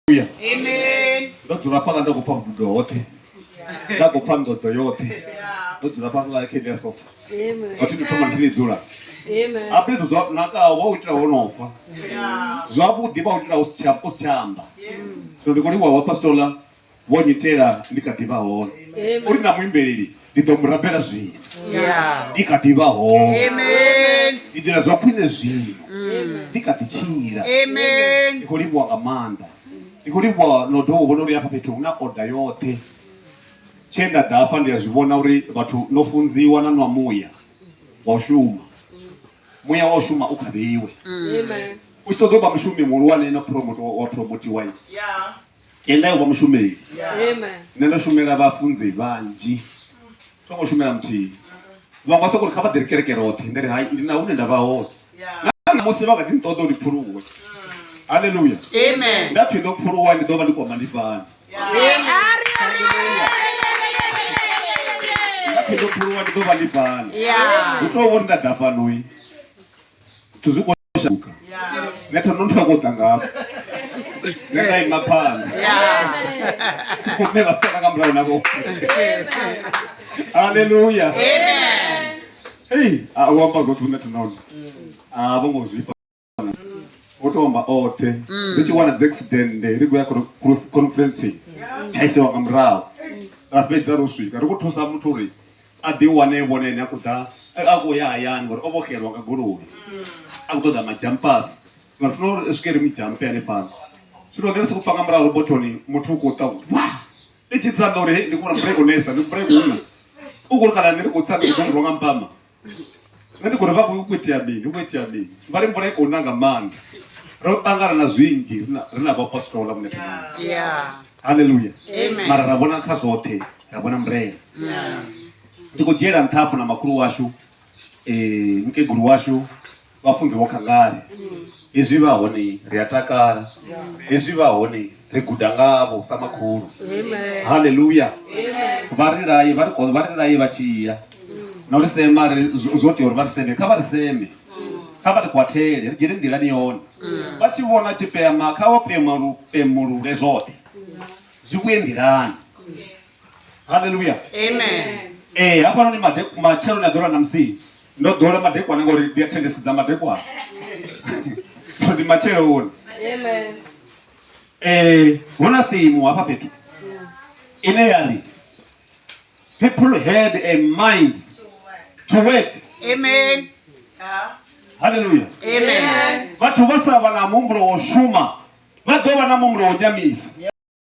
Amen. Ndo tunapanga ndo kupa mdudo wote. Ndo kupa mdoto yote. Ndo tunapanga like ile sofa. Amen. Watu tutoma zile zura. Amen. Ape tuzo naka wa utira wonofa. Zabu diba utira usichamba. Ndo ndikoli wa pastola wonyitera ndikatiba ho. Uri na mwimbeleli nditomurabera zwi. Ndikatiba ho. Amen. Idira zokwine zwi. Ndikatichira. Amen. Ndikoli wa kamanda. Ikulibwa nodo ubonori hapa petu na oda yote. Chenda dafa ndi azibona uri batu nofunziwa na nwa muya. Waushuma. Muya waushuma ukabiwe. Amen. Ustodoba mshumi mulwane na promote wai. Yeah. Kenda yo bamshumeli. Amen. Nenda shumela bafunzi banji. Tongo shumela mti. Vangwaso ko khaba derekerekere rote ndere hai ndina une ndava ho. Yeah. Na musiba ka tintodo lipuruwe. Hallelujah. Amen. Ndathi ndokufuru wani doba likoma ndifana. Amen. Ndathi ndokufuru wani doba ndifana. Yeah. Utho wonda dafa noyi. Tuzukoshuka. Yeah. Netho nontho kodanga. Nenda imaphana. Yeah. Kumela saka kambrawo nabo. Hallelujah. Amen. Hey, awamba zothuna tunaona. Bongozipa. Otomba ote bichi wana accident rikuya conference chaise wakamrao rapedza ruswika rikuthusa muturi adi wane bonene akuda akuya yani ngori obokhelwa ngagulubi akutoda majumpers ngafuna esukeri mjumper ne pano sino ndere sikufanga mrao robotoni Muthu Kha wa ichitsanda uri ndikuna break nesa ndi break una ukurikana ndiri kutsanda ndonga mpama ngati kuri vakuitia bini vari mvura ikonanga manda rotangana na zwinji rina vapastola mune. Yeah. Hallelujah. Amen. Mara rabona kazote rabona mbre. Yeah. Ndikujera nthapo na makuru washu nkeguru washu vafunzi vokangari izvi vahoni riatakara izvi vahoni rigudangavo samakuru. Amen. Hallelujah. Amen. Varirai vachiya nauri sema zoti uri variseme kavariseme kavari kwatere rijiri ndira niyona vachivona chipema kavapemurure zvote zvikuendirana. Hallelujah. Amen. Hapano ni machero nadhora namsi ndodhora madhekwana ngori ndiatendesedza madhekwana ndi machero wona. Amen. Wona thimu hapa petu ine yari people had a mind to work. Amen. Hallelujah. Amen. Vatu vasava na mumbro woshuma vadova na mumbro wojamisa.